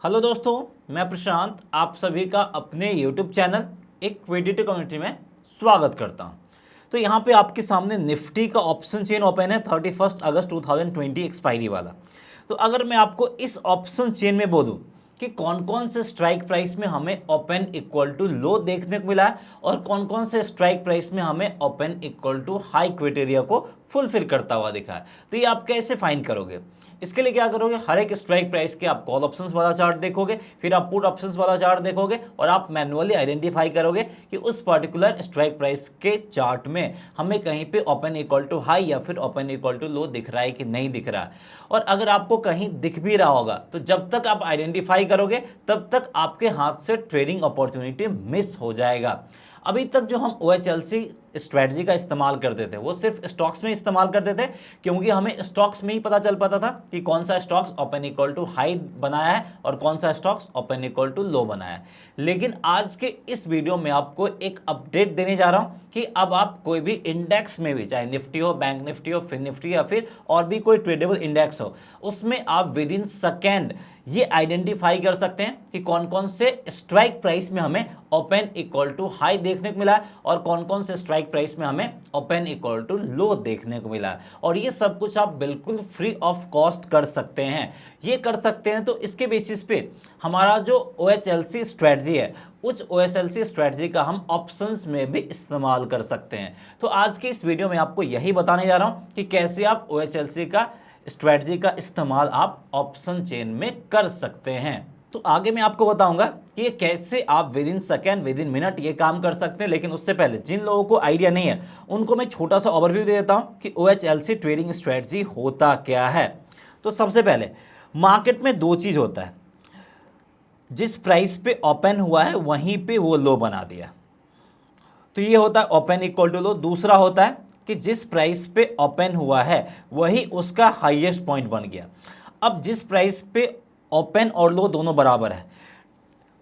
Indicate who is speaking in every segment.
Speaker 1: Hello दोस्तों, मैं प्रशांत आप सभी का अपने YouTube चैनल इक्विटी कम्युनिटी में स्वागत करता हूं। तो यहां पे आपके सामने निफ्टी का ऑप्शन चेन ओपन है 31 अगस्त 2020 एक्सपायरी वाला। तो अगर मैं आपको इस ऑप्शन चेन में बोलूं कि कौन कौन से स्ट्राइक प्राइस में हमें ओपन इक्वल टू लो देखने को मिला है और कौन कौन से स्ट्राइक प्राइस में हमें open equal to high criteria को फुलफिल करता हुआ दिखा है, तो ये आप कैसे फाइंड करोगे? इसके लिए क्या करोगे, हर एक स्ट्राइक प्राइस के आप कॉल ऑप्शंस वाला चार्ट देखोगे, फिर आप पुट ऑप्शंस वाला चार्ट देखोगे और आप मैन्युअली आइडेंटिफाई करोगे कि उस पर्टिकुलर स्ट्राइक प्राइस के चार्ट में हमें कहीं पे ओपन इक्वल टू हाई या फिर ओपन इक्वल टू लो दिख रहा है कि नहीं दिख रहा है। और अगर आपको कहीं दिख भी रहा होगा तो जब तक आप आइडेंटिफाई करोगे तब तक आपके हाथ से ट्रेडिंग अपॉर्चुनिटी मिस हो जाएगा। अभी तक जो हम OHLC स्ट्रेटजी का इस्तेमाल करते थे वो सिर्फ स्टॉक्स में इस्तेमाल करते थे, क्योंकि हमें स्टॉक्स में ही पता चल पाता था कि कौन सा stocks open equal to high बनाया है और कौन सा stocks open equal to low बनाया है। लेकिन आज के इस वीडियो में आपको एक अपडेट देने जा रहा हूं कि अब आप कोई भी इंडेक्स में भी, चाहे निफ्टी हो, बैंक निफ्टी हो, फिन निफ्टी या फिर और भी कोई ट्रेडेबल इंडेक्स हो, उसमें आप विद इन सेकेंड ये आइडेंटिफाई कर सकते हैं कि कौन कौन से स्ट्राइक प्राइस में हमें ओपन इक्वल टू हाई देखने को मिला है और कौन कौन से स्ट्राइक प्राइस में हमें ओपन इक्वल टू लो देखने को मिला है। और ये सब कुछ आप बिल्कुल फ्री ऑफ कॉस्ट कर सकते हैं। ये कर सकते हैं तो इसके बेसिस पे हमारा जो OHLC स्ट्रेटजी है उस OHLC स्ट्रेटजी का हम ऑप्शंस में भी इस्तेमाल कर सकते हैं। तो आज के इस वीडियो में आपको यही बताने जा रहा हूं कि कैसे आप OHLC का स्ट्रेटजी का इस्तेमाल आप ऑप्शन चेन में कर सकते हैं। तो आगे मैं आपको बताऊंगा कि ये कैसे आप with in second, with in minute ये काम कर सकते हैं। लेकिन उससे पहले जिन लोगों को आइडिया नहीं है उनको मैं छोटा सा ओवरव्यू दे देता हूं कि OHLC ट्रेडिंग स्ट्रेटजी होता क्या है। तो सबसे पहले मार्केट में दो चीज होता है, जिस प्राइस पे ओपन हुआ है वहीं पे वो लो बना दिया, तो ये होता है ओपन इक्वल टू लो। दूसरा होता है कि जिस प्राइस पे ओपन हुआ है वही उसका हाईएस्ट पॉइंट बन गया। अब जिस प्राइस पे ओपन और लो दोनों बराबर है,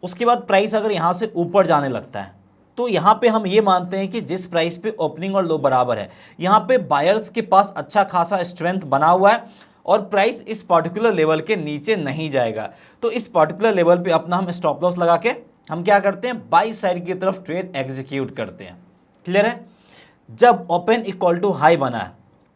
Speaker 1: उसके बाद प्राइस अगर यहां से ऊपर जाने लगता है तो यहां पे हम ये मानते हैं कि जिस प्राइस पे ओपनिंग और लो बराबर है, यहां पे बायर्स के पास अच्छा खासा स्ट्रेंथ बना हुआ है और प्राइस इस पर्टिकुलर लेवल के नीचे नहीं जाएगा। तो इस पर्टिकुलर लेवल पे अपना हम स्टॉप लॉस लगा के हम क्या करते हैं, बाई साइड की तरफ ट्रेड एग्जीक्यूट करते हैं। क्लियर है? जब ओपन इक्वल टू हाई बना है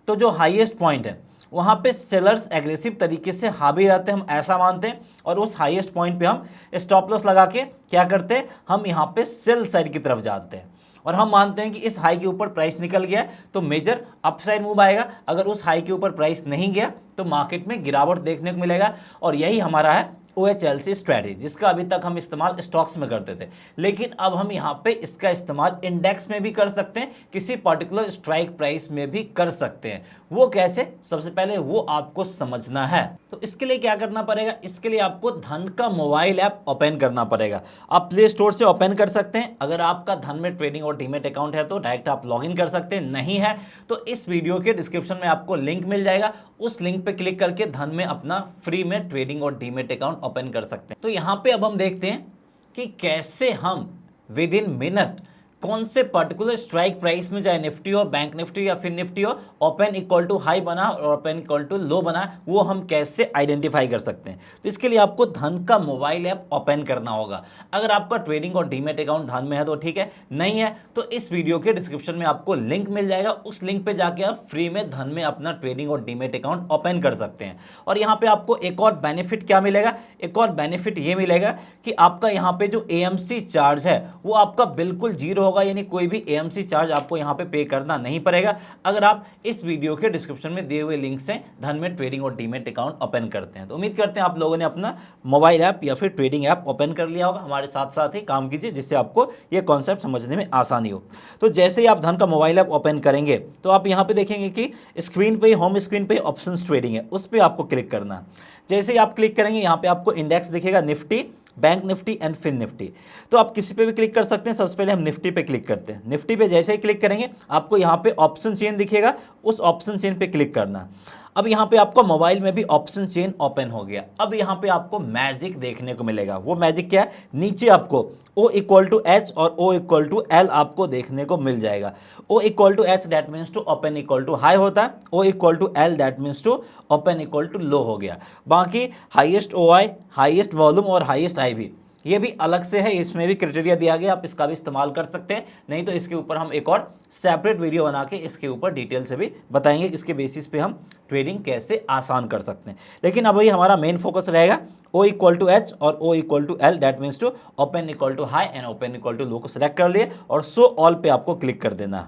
Speaker 1: तो जो हाईएस्ट पॉइंट है वहां पे सेलर्स एग्रेसिव तरीके से हावी रहते हैं, हम ऐसा मानते हैं। और उस हाईएस्ट पॉइंट पे हम स्टॉप लॉस लगा के क्या करते हैं, हम यहां पे सेल साइड की तरफ जाते हैं और हम मानते हैं कि इस हाई के ऊपर प्राइस निकल गया है तो मेजर अपसाइड मूव आएगा। अगर उस हाई के ऊपर प्राइस नहीं गया तो मार्केट में गिरावट देखने को मिलेगा। और यही हमारा है OHLC स्ट्रैटेजी, जिसका अभी तक हम इस्तेमाल स्टॉक्स में करते थे, लेकिन अब हम यहाँ पे इसका इस्तेमाल इंडेक्स में भी कर सकते हैं, किसी पर्टिकुलर स्ट्राइक प्राइस में भी कर सकते हैं। वो कैसे, सबसे पहले वो आपको समझना है। तो इसके लिए क्या करना पड़ेगा, इसके लिए आपको धन का मोबाइल ऐप ओपन करना पड़ेगा। आप प्ले स्टोर से ओपन कर सकते हैं। अगर आपका धन में ट्रेडिंग और डीमेट अकाउंट है तो डायरेक्ट आप लॉगिन कर सकते हैं, नहीं है तो इस वीडियो के डिस्क्रिप्शन में आपको लिंक मिल जाएगा, उस लिंक पे क्लिक करके धन में अपना फ्री में ट्रेडिंग और डीमेट अकाउंट ओपन कर सकते हैं। तो यहां पे अब हम देखते हैं कि कैसे हम विद इन मिनट कौन से पर्टिकुलर स्ट्राइक प्राइस में, चाहे निफ्टी हो, बैंक निफ्टी या फिर निफ्टी हो, ओपन इक्वल टू हाई बना और ओपन इक्वल टू लो बना, वो हम कैसे आइडेंटिफाई कर सकते हैं। तो इसके लिए आपको धन का मोबाइल ऐप ओपन करना होगा। अगर आपका ट्रेडिंग और डीमेट अकाउंट धन में है तो ठीक है, नहीं है तो इस वीडियो के डिस्क्रिप्शन में आपको लिंक मिल जाएगा, उस लिंक पे जाके आप फ्री में धन में अपना ट्रेडिंग और डीमेट अकाउंट ओपन कर सकते हैं। और यहाँ पे आपको एक और बेनिफिट क्या मिलेगा, एक और बेनिफिट ये मिलेगा कि आपका यहाँ पे जो AMC चार्ज है वो आपका बिल्कुल जीरो होगा, यानी कोई भी AMC चार्ज आपको यहाँ पे करना नहीं पड़ेगा अगर आप इस वीडियो के डिस्क्रिप्शन में दिए हुए लिंक से धन में ट्रेडिंग और डीमेट अकाउंट ओपन करते हैं। तो उम्मीद करते हैं आप लोगों ने अपना मोबाइल ऐप या फिर ट्रेडिंग ऐप ओपन कर लिया होगा। हमारे साथ साथ ही काम कीजिए जिससे आपको ये कॉन्सेप्ट समझने में आसानी हो। तो जैसे ही आप धन का मोबाइल ऐप ओपन करेंगे तो आप यहाँ पे देखेंगे कि स्क्रीन पे, होम स्क्रीन पे ऑप्शन ट्रेडिंग है, उस पर आपको क्लिक करना है। जैसे ही आप क्लिक करेंगे यहाँ पे आपको इंडेक्स दिखेगा, Nifty, bank Nifty and Fin Nifty. तो आप किसी पे भी क्लिक कर सकते हैं। सबसे पहले हम निफ्टी पे क्लिक करते हैं। निफ्टी पे जैसे ही क्लिक करेंगे आपको यहाँ पे ऑप्शन चेन दिखेगा, उस ऑप्शन चेन पे क्लिक करना। अब यहाँ पे आपको मोबाइल में भी ऑप्शन चेन ओपन हो गया। अब यहाँ पे आपको मैजिक देखने को मिलेगा। वो मैजिक क्या है, नीचे आपको O इक्वल टू एच और O इक्वल टू एल आपको देखने को मिल जाएगा। O equal to H that means to open equal to high होता है, O equal to L that means to open equal to low हो गया। बाकी हाईएस्ट OI, हाईएस्ट वॉल्यूम और हाईएस्ट IV ये भी अलग से है, इसमें भी क्राइटेरिया दिया गया, आप इसका भी इस्तेमाल कर सकते हैं। नहीं तो इसके ऊपर हम एक और सेपरेट वीडियो बना के इसके ऊपर डिटेल से भी बताएंगे कि इसके बेसिस पे हम ट्रेडिंग कैसे आसान कर सकते हैं। लेकिन अब वही हमारा मेन फोकस रहेगा O इक्वल टू एच और O equal to L that means to open equal to high and open equal to low को सिलेक्ट कर लिए और शो ऑल पे आपको क्लिक कर देना है।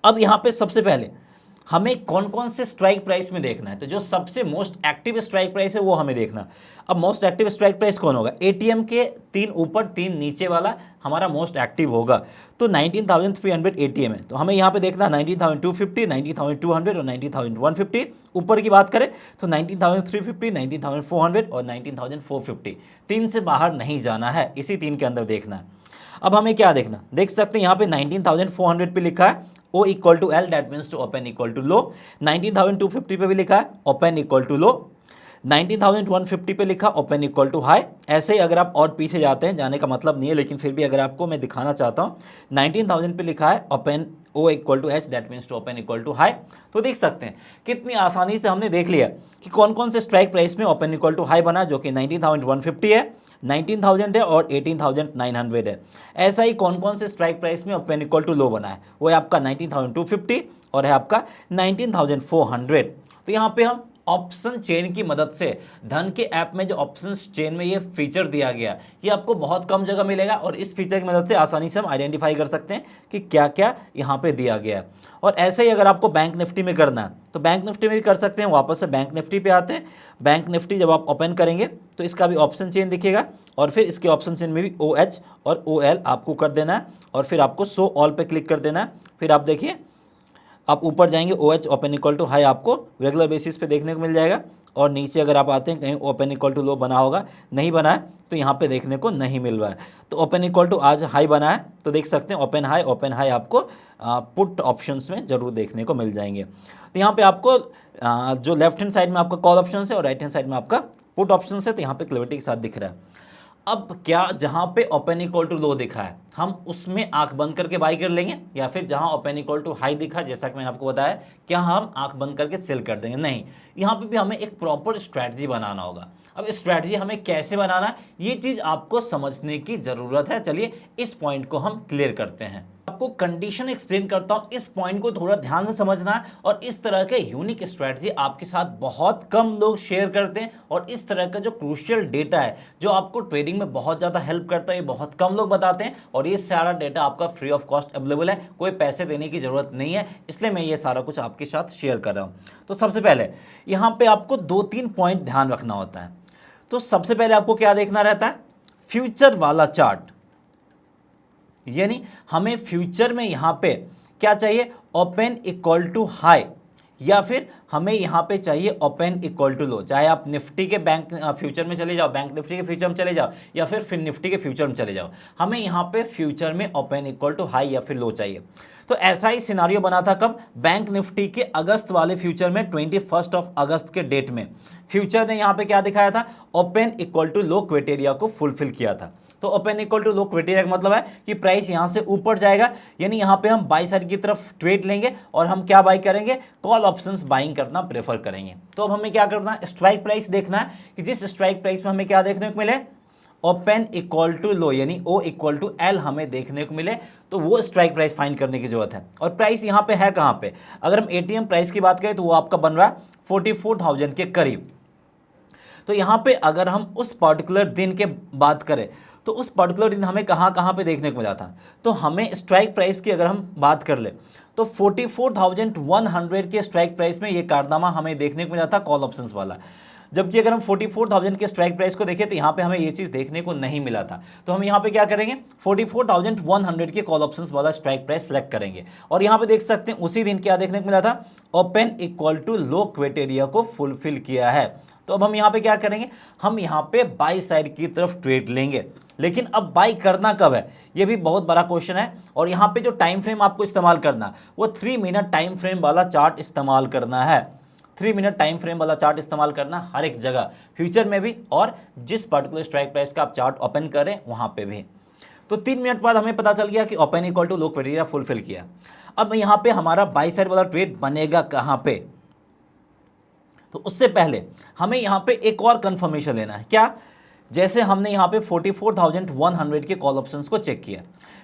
Speaker 1: अब यहाँ पे सबसे पहले हमें कौन कौन से स्ट्राइक प्राइस में देखना है, तो जो सबसे मोस्ट एक्टिव स्ट्राइक प्राइस है वो हमें देखना। अब मोस्ट एक्टिव स्ट्राइक प्राइस कौन होगा, एटीएम के 3 ऊपर 3 नीचे वाला हमारा मोस्ट एक्टिव होगा। तो 19,300 एटीएम है, तो हमें यहाँ पे देखना 19,250, 19,200 और 19,150। ऊपर की बात करें तो 19,350, 19,400 और 19,450। 3 से बाहर नहीं जाना है, इसी 3 के अंदर देखना है। अब हमें क्या देखना, देख सकते हैं यहाँ पे 19,400 पे लिखा है O equal to L that means to open equal to low. 19,250 पे भी लिखा है ओपन इक्वल टू लो। 19,150 पे लिखा ओपन इक्वल टू हाई। ऐसे ही अगर आप और पीछे जाते हैं, जाने का मतलब नहीं है लेकिन फिर भी अगर आपको मैं दिखाना चाहता हूँ, 19,000 पे लिखा है open O equal to H that means to open equal to high. तो देख सकते हैं कितनी आसानी से हमने देख लिया कि कौन कौन से स्ट्राइक प्राइस में ओपन इक्वल टू हाई बना, जो कि 19,150 है, 19,000 है और 18,900 है। ऐसा ही कौन कौन से स्ट्राइक प्राइस में ओपन इक्वल टू लो बना है, वो है आपका 19,250 और है आपका 19,400। तो यहाँ पे हम ऑप्शन चेन की मदद से, धन के ऐप में जो ऑप्शन चेन में ये फीचर दिया गया, ये आपको बहुत कम जगह मिलेगा और इस फीचर की मदद से आसानी से हम आइडेंटिफाई कर सकते हैं कि क्या क्या यहाँ पे दिया गया है। और ऐसे ही अगर आपको बैंक निफ्टी में करना है तो बैंक निफ्टी में भी कर सकते हैं। वापस से बैंक निफ्टी पे आते हैं। बैंक निफ्टी जब आप ओपन करेंगे तो इसका भी ऑप्शन चेन दिखेगा और फिर इसके ऑप्शन चेन में भी OH और OL आपको कर देना है और फिर आपको शो ऑल पे क्लिक कर देना है। फिर आप देखिए आप ऊपर जाएंगे OH open equal to high आपको रेगुलर बेसिस पे देखने को मिल जाएगा और नीचे अगर आप आते हैं कहीं ओपन इक्वल टू लो बना होगा, नहीं बना है तो यहाँ पे देखने को नहीं मिल रहा है। तो ओपन इक्वल टू आज हाई बना है तो देख सकते हैं ओपन हाई आपको पुट ऑप्शंस में जरूर देखने को मिल जाएंगे। तो यहाँ पे आपको जो लेफ्ट हैंड साइड में आपका कॉल ऑप्शन है और राइट हैंड साइड में आपका पुट ऑप्शन है, तो यहाँ पे क्लैरिटी के साथ दिख रहा है। अब क्या जहां पे ओपन इक्वल टू लो दिखा है हम उसमें आंख बंद करके बाई कर लेंगे, या फिर जहां ओपन इक्वल टू हाई दिखा, जैसा कि मैंने आपको बताया, क्या हम आंख बंद करके सेल कर देंगे? नहीं, यहाँ पे भी हमें एक प्रॉपर स्ट्रैटेजी बनाना होगा। अब स्ट्रैटेजी हमें कैसे बनाना है ये चीज आपको समझने की जरूरत है। चलिए इस पॉइंट को हम क्लियर करते हैं। आपको कंडीशन एक्सप्लेन करता हूं, इस पॉइंट को थोड़ा ध्यान से समझना है। और इस तरह के यूनिक स्ट्रैटेजी आपके साथ बहुत कम लोग शेयर करते हैं और इस तरह का जो क्रूशियल डेटा है जो आपको ट्रेडिंग में बहुत ज़्यादा हेल्प करता है, ये बहुत कम लोग बताते हैं। और ये सारा डेटा आपका फ्री ऑफ कॉस्ट अवेलेबल है, कोई पैसे देने की जरूरत नहीं है, इसलिए मैं ये सारा कुछ आपके साथ शेयर कर रहा हूँ। तो सबसे पहले यहाँ पे आपको 2-3 पॉइंट ध्यान रखना होता है। तो सबसे पहले आपको क्या देखना रहता है, फ्यूचर वाला चार्ट। यानी हमें फ्यूचर में यहां पे क्या चाहिए, ओपन इक्वल टू हाई, या फिर हमें यहां पे चाहिए ओपन इक्वल टू लो। चाहे आप निफ्टी के बैंक फ्यूचर में चले जाओ, बैंक निफ्टी के फ्यूचर में चले जाओ, या फिर निफ्टी के फ्यूचर में चले जाओ, हमें यहां पे फ्यूचर में ओपन इक्वल टू हाई या फिर लो चाहिए। तो ऐसा ही सिनारियो बना था कब, बैंक निफ्टी के अगस्त वाले फ्यूचर में 21 अगस्त के डेट में फ्यूचर ने यहां पे क्या दिखाया था, open equal to low criteria को फुलफिल किया था। तो open equal to low criteria का मतलब है कि प्राइस यहां से ऊपर जाएगा, यानी यहां पे हम बाई साइड की तरफ ट्रेड लेंगे और हम क्या बाई करेंगे, कॉल ऑप्शंस बाइंग करना प्रेफर करेंगे। तो अब हमें क्या करना है, स्ट्राइक प्राइस देखना है कि जिस स्ट्राइक प्राइस में हमें क्या देखने को मिले, ओपन इक्वल टू लो यानी O इक्वल टू L हमें देखने को मिले, तो वो स्ट्राइक प्राइस फाइंड करने की जरूरत है। और प्राइस यहाँ पे है कहाँ पे, अगर हम ATM प्राइस की बात करें तो वो आपका बन रहा है 44,000 के करीब। तो यहाँ पे अगर हम उस पर्टिकुलर दिन के बात करें तो उस पर्टिकुलर दिन हमें कहाँ पे देखने को मिला था, तो हमें स्ट्राइक प्राइस की अगर हम बात कर ले तो 44,100 के स्ट्राइक प्राइस में ये कारनामा हमें देखने को मिला था कॉल ऑप्शंस वाला। जबकि अगर हम 44,000 के स्ट्राइक प्राइस को देखें तो यहाँ पे हमें ये चीज़ देखने को नहीं मिला था। तो हम यहाँ पे क्या करेंगे, 44,100 के कॉल ऑप्शंस वाला स्ट्राइक प्राइस सेलेक्ट करेंगे। और यहाँ पे देख सकते हैं उसी दिन क्या देखने को मिला था, open equal to low criteria को फुलफिल किया है। तो अब हम यहाँ पे क्या करेंगे, हम यहाँ पे बाई साइड की तरफ ट्रेड लेंगे। लेकिन अब बाई करना कब है, ये भी बहुत बड़ा क्वेश्चन है। और यहाँ पे जो टाइम फ्रेम आपको इस्तेमाल करना वो 3 मिनट टाइम फ्रेम वाला चार्ट इस्तेमाल करना है। 3 मिनट टाइम फ्रेम वाला चार्ट इस्तेमाल करना हर एक जगह, फ्यूचर में भी और जिस पर्टिकुलर स्ट्राइक प्राइस का आप चार्ट ओपन करें वहां पे भी। तो 3 मिनट बाद हमें पता चल गया कि open equal to low criteria fulfil किया। अब यहाँ पे हमारा बाई साइड वाला ट्रेड बनेगा कहां पे, तो उससे पहले हमें यहाँ पे एक और कंफर्मेशन लेना है। क्या? जैसे हमने यहाँ पे 44,100 के कॉल ऑप्शंस को चेक किया,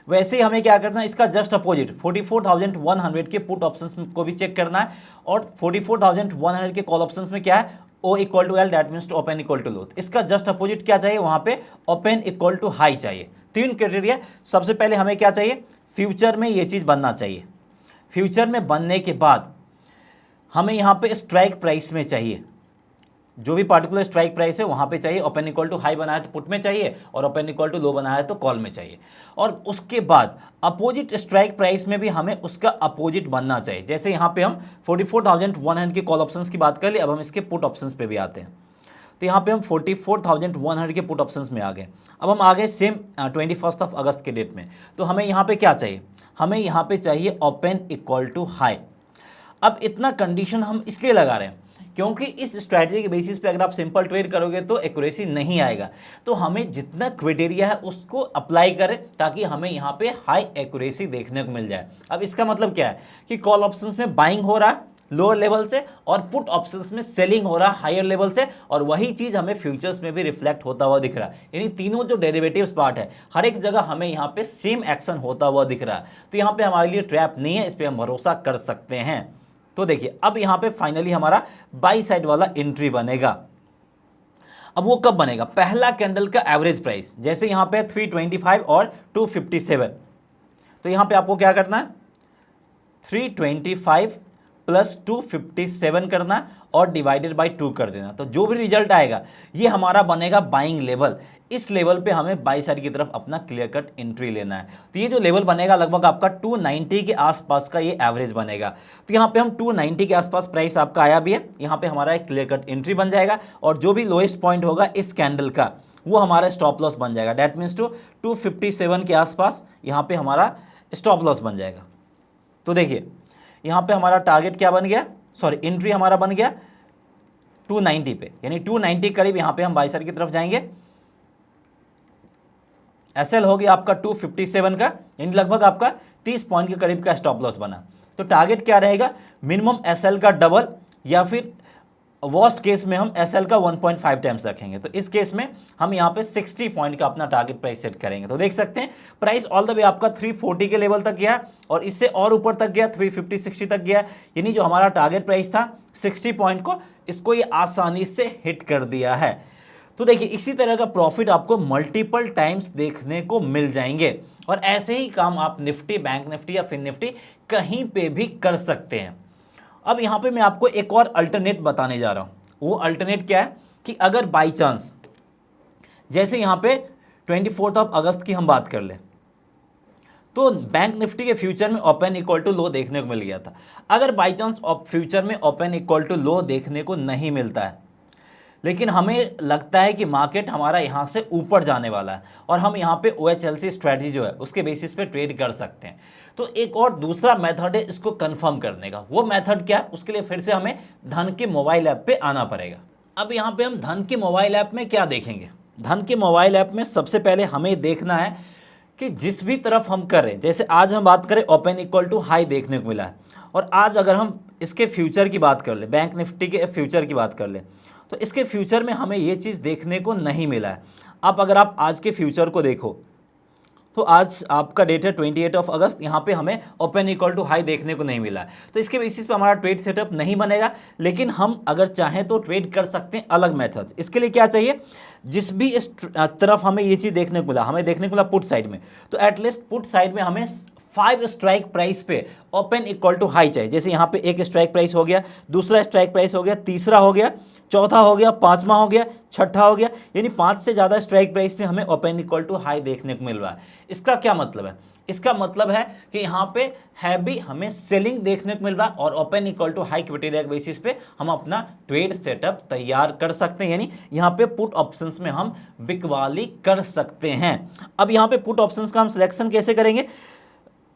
Speaker 1: वैसे ही हमें क्या करना है, इसका जस्ट अपोजिट 44,100 के पुट ऑप्शंस को भी चेक करना है। और 44,100 के कॉल ऑप्शंस में क्या है, O equal to L, that means to open equal to low. इसका जस्ट अपोजिट क्या चाहिए, वहां पे ओपन इक्वल टू हाई चाहिए। 3 क्राइटेरिया। सबसे पहले हमें क्या चाहिए, फ्यूचर में ये चीज बनना चाहिए। फ्यूचर में बनने के बाद हमें यहाँ पे स्ट्राइक प्राइस में चाहिए, जो भी पार्टिकुलर स्ट्राइक प्राइस है वहां पे चाहिए। ओपन इक्वल टू हाई बनाया तो पुट में चाहिए, और ओपन इक्वल टू लो बनाया तो कॉल में चाहिए। और उसके बाद अपोजिट स्ट्राइक प्राइस में भी हमें उसका अपोजिट बनना चाहिए। जैसे यहाँ पे हम 44,100 के कॉल ऑप्शंस की बात कर लिए, अब हम इसके पुट ऑप्शंस पे भी आते हैं। तो यहाँ पे हम 44,100 के पुट ऑप्शंस में आ गए। अब हम आ गए सेम 21 अगस्त के डेट में। तो हमें यहाँ पे क्या चाहिए, हमें यहाँ पे चाहिए ओपन इक्वल टू हाई। अब इतना कंडीशन हम इसलिए लगा रहे हैं क्योंकि इस स्ट्रैटेजी के बेसिस पे अगर आप सिंपल ट्रेड करोगे तो एक्यूरेसी नहीं आएगा। तो हमें जितना क्राइटेरिया है उसको अप्लाई करें ताकि हमें यहाँ पे हाई एक्यूरेसी देखने को मिल जाए। अब इसका मतलब क्या है कि कॉल ऑप्शंस में बाइंग हो रहा है लोअर लेवल से, और पुट ऑप्शंस में सेलिंग हो रहा है हायर लेवल से, और वही चीज हमें फ्यूचर्स में भी रिफ्लेक्ट होता हुआ दिख रहा है। यानी तीनों जो डेरिवेटिव्स पार्ट है हर एक जगह हमें यहाँ पे सेम एक्शन होता हुआ दिख रहा है। तो यहाँ पे हमारे लिए ट्रैप नहीं है, इस पर हम भरोसा कर सकते हैं। तो देखिए अब यहां पे फाइनली हमारा बाई साइड वाला एंट्री बनेगा। अब वो कब बनेगा, पहला कैंडल का एवरेज प्राइस, जैसे यहां पे 325 और 257। तो यहां पे आपको क्या करना है, 325 प्लस 257 करना और डिवाइडेड बाय 2 कर देना। तो जो भी रिजल्ट आएगा ये हमारा बनेगा बाइंग लेवल। इस लेवल पे हमें बाई साइड की तरफ अपना क्लियर कट एंट्री लेना है। तो ये जो लेवल बनेगा लगभग आपका 290 के आसपास का ये एवरेज बनेगा। तो यहाँ पे हम 290 के आसपास प्राइस आपका आया भी है, यहाँ पे हमारा एक क्लियर कट एंट्री बन जाएगा, और जो भी लोएस्ट पॉइंट होगा इस कैंडल का वो हमारा स्टॉप लॉस बन जाएगा। दैट मीन्स टू 257 के आसपास यहाँ पे हमारा स्टॉप लॉस बन जाएगा। तो देखिए यहाँ पे हमारा टारगेट क्या बन गया, सॉरी एंट्री हमारा बन गया 290 पे, यानी 290 करीब यहाँ पे हम बाई साइड की तरफ जाएंगे। एसएल हो गया आपका 257 का, यानी लगभग आपका 30 पॉइंट के करीब का स्टॉप लॉस बना। तो टारगेट क्या रहेगा, मिनिमम एसएल का डबल, या फिर वर्स्ट केस में हम एसएल का 1.5 टाइम्स रखेंगे। तो इस केस में हम यहाँ पे 60 पॉइंट का अपना टारगेट प्राइस सेट करेंगे। तो देख सकते हैं प्राइस ऑल द वे आपका 340 के लेवल तक गया, और इससे और ऊपर तक गया 350-60 तक गया, यानी जो हमारा टारगेट प्राइस था 60 पॉइंट को, इसको ये आसानी से हिट कर दिया है। तो देखिए इसी तरह का प्रॉफिट आपको मल्टीपल टाइम्स देखने को मिल जाएंगे, और ऐसे ही काम आप निफ्टी, बैंक निफ्टी या फिन निफ्टी कहीं पे भी कर सकते हैं। अब यहाँ पे मैं आपको एक और अल्टरनेट बताने जा रहा हूँ। वो अल्टरनेट क्या है कि अगर बाई चांस जैसे यहाँ पे 24 अगस्त की हम बात कर लें, तो बैंक निफ्टी के फ्यूचर में ओपन इक्वल टू लो देखने को मिल गया था। अगर बाई चांस फ्यूचर में ओपन इक्वल टू लो देखने को नहीं मिलता है, लेकिन हमें लगता है कि मार्केट हमारा यहाँ से ऊपर जाने वाला है, और हम यहाँ पे OHLC स्ट्रेटजी जो है उसके बेसिस पे ट्रेड कर सकते हैं। तो एक और दूसरा मेथड है इसको कंफर्म करने का। वो मेथड क्या है, उसके लिए फिर से हमें धन के मोबाइल ऐप पे आना पड़ेगा। अब यहाँ पे हम धन के मोबाइल ऐप में क्या देखेंगे, धन के मोबाइल ऐप में सबसे पहले हमें देखना है कि जिस भी तरफ हम कर रहे हैं, जैसे आज हम बात करें ओपन इक्वल टू हाई देखने को मिला है, और आज अगर हम इसके फ्यूचर की बात कर ले, बैंक निफ्टी के फ्यूचर की बात कर ले, तो इसके फ्यूचर में हमें ये चीज़ देखने को नहीं मिला है। अब अगर आप आज के फ्यूचर को देखो तो आज आपका डेट है 28 अगस्त, यहाँ पे हमें ओपन इक्वल टू हाई देखने को नहीं मिला है। तो इसके बेसिस पे हमारा ट्रेड सेटअप नहीं बनेगा, लेकिन हम अगर चाहें तो ट्रेड कर सकते हैं अलग मेथड्स। इसके लिए क्या चाहिए, जिस भी इस तरफ हमें ये चीज़ देखने को मिला, हमें देखने को मिला पुट साइड में, तो एटलीस्ट पुट साइड में हमें 5 स्ट्राइक प्राइस पे ओपन इक्वल टू हाई चाहिए। जैसे यहाँ पे एक स्ट्राइक प्राइस हो गया, दूसरा स्ट्राइक प्राइस हो गया, तीसरा हो गया, चौथा हो गया, पांचवा हो गया, छठा हो गया, यानी 5 से ज़्यादा स्ट्राइक प्राइस पे हमें ओपन इक्वल टू हाई देखने को मिल रहा है। इसका क्या मतलब है, इसका मतलब है कि यहाँ पे हैवी हमें सेलिंग देखने को मिल रहा है, और open equal to high criteria के बेसिस पे हम अपना ट्रेड सेटअप तैयार कर सकते हैं। यानी यहाँ पे पुट ऑप्शंस में हम बिकवाली कर सकते हैं। अब यहाँ पे पुट ऑप्शंस का हम सिलेक्शन कैसे करेंगे,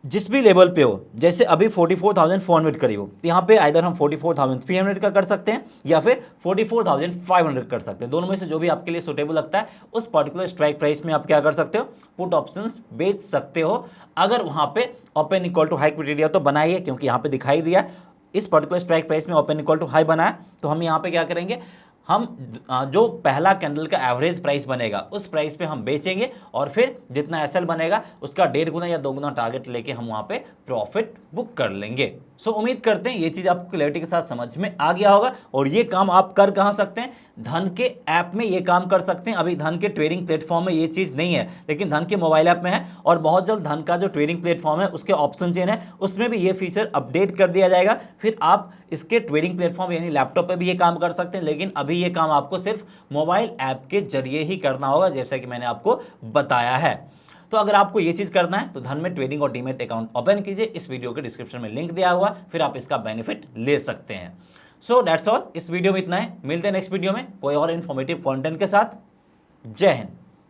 Speaker 1: जिस भी लेवल पे हो, जैसे अभी 44,400 करीब हो, तो यहाँ पे आइदर हम 44,300 का कर सकते हैं या फिर 44,500 कर सकते हैं। दोनों में से जो भी आपके लिए सुटेबल लगता है उस पर्टिकुलर स्ट्राइक प्राइस में आप क्या कर सकते हो, पुट ऑप्शंस बेच सकते हो। अगर वहाँ पे open equal to high criteria तो बनाइए, क्योंकि यहाँ पे दिखाई दिया इस पर्टिकुलर स्ट्राइक प्राइस में ओपन इक्वल टू हाई बनाया, तो हम यहाँ पे क्या करेंगे, हम जो पहला कैंडल का एवरेज प्राइस बनेगा उस प्राइस पे हम बेचेंगे और फिर जितना एसएल बनेगा उसका 1.5 गुना या 2 गुना टारगेट लेके हम वहां पे प्रॉफिट बुक कर लेंगे। सो उम्मीद करते हैं ये चीज आपको क्लैरिटी के साथ समझ में आ गया होगा। और ये काम आप कर कहां सकते हैं, धन के ऐप में ये काम कर सकते हैं। अभी धन के ट्रेडिंग प्लेटफॉर्म में ये चीज नहीं है, लेकिन धन के मोबाइल ऐप में है और बहुत जल्द धन का जो ट्रेडिंग प्लेटफॉर्म है उसके ऑप्शन चेन है उसमें भी ये फीचर अपडेट कर दिया जाएगा। फिर आप इसके ट्रेडिंग प्लेटफॉर्म यानी लैपटॉप पे भी ये काम कर सकते हैं, लेकिन अभी ये काम आपको सिर्फ मोबाइल ऐप के जरिए ही करना होगा, जैसा कि मैंने आपको बताया है। तो अगर आपको ये चीज करना है तो धन में ट्रेडिंग और डीमैट अकाउंट ओपन कीजिए, इस वीडियो के डिस्क्रिप्शन में लिंक दिया हुआ, फिर आप इसका बेनिफिट ले सकते हैं। सो दैट्स ऑल, इस वीडियो में इतना है। मिलते हैं नेक्स्ट वीडियो में कोई और इन्फॉर्मेटिव कंटेंट के साथ। जय हिंद।